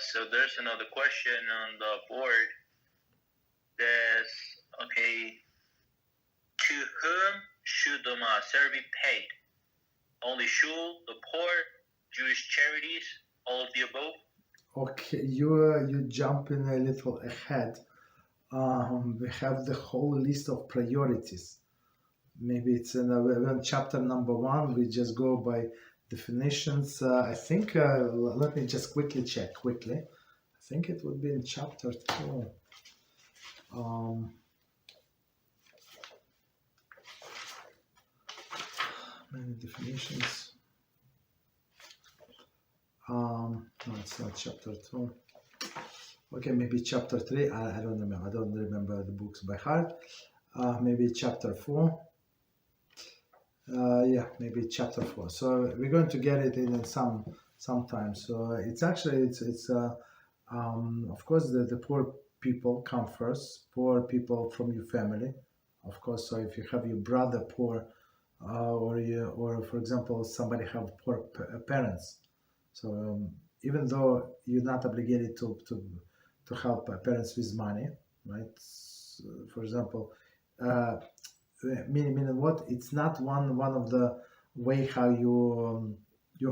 So there's another question on the board. There's, okay, to whom should the Maaser be paid? Only shul, the poor, Jewish charities, all of the above? Okay, you jumping a little ahead. We have the whole list of priorities. Maybe it's in chapter number 1. We just go by definitions. I think, let me just quickly check. I think it would be in chapter 2. Many definitions. No, it's not chapter 2. Okay, maybe chapter 3. I don't remember. I don't remember the books by heart. Maybe chapter 4. Yeah, maybe chapter 4. So we're going to get it in sometime. So it's actually of course the poor people come first. Poor people from your family, of course. So if you have your brother poor, or for example somebody have poor parents, so even though you're not obligated to help parents with money, right? So, for example, meaning what? It's not one of the way how you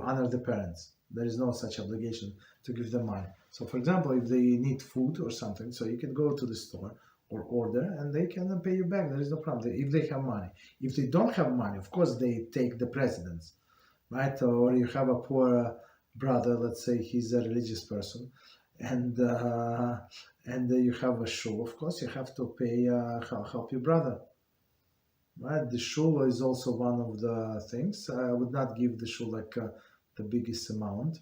honor the parents. There is no such obligation to give them money. So for example, if they need food or something, so you can go to the store or order and they can pay you back. There is no problem if they have money. If they don't have money, of course they take the precedence, right? Or you have a poor brother, let's say he's a religious person, and you have a shul. Of course you have to pay help your brother. Right, the shul is also one of the things. I would not give the shul like the biggest amount.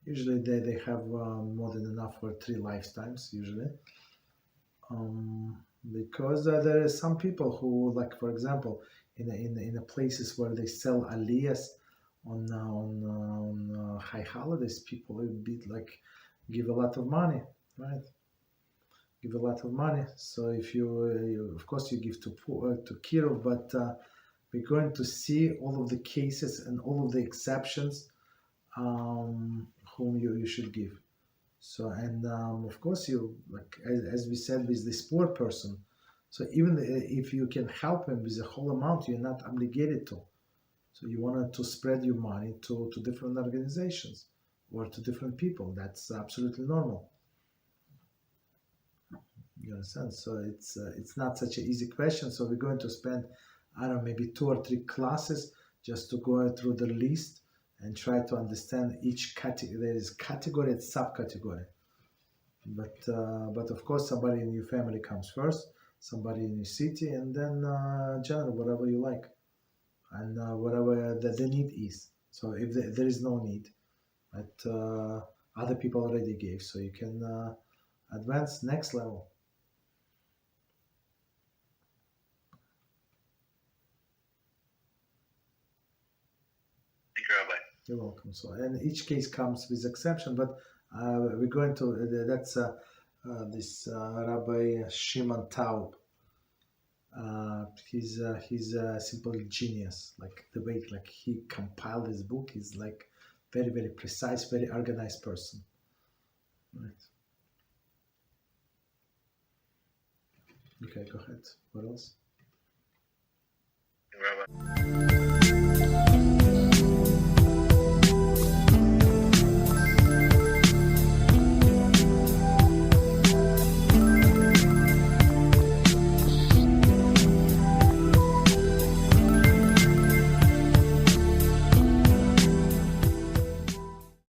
Usually they have more than enough for 3 lifetimes usually, because there are some people who, like for example, in the places where they sell aliyahs on high holidays, people will be like give a lot of money, right? Give a lot of money. So if you of course you give to Kirov, but we're going to see all of the cases and all of the exceptions whom you should give. So and of course you, like as we said with this poor person, so even if you can help him with the whole amount, you're not obligated to. So you wanted to spread your money to different organizations or to different people. That's absolutely normal. You understand? So it's not such an easy question. So we're going to spend, I don't know, maybe 2 or 3 classes just to go through the list and try to understand each category. There is category and subcategory. But of course, somebody in your family comes first, somebody in your city, and then general, whatever you like, and whatever the need is. So if there is no need, but other people already gave, so you can advance next level. Rabbi. You're welcome. So, and each case comes with exception, but we're going to, that's this Rabbi Shimon Taub. He's a simple genius. Like the way like he compiled his book is like very, very precise, very organized person. Right. Okay, go ahead. What else?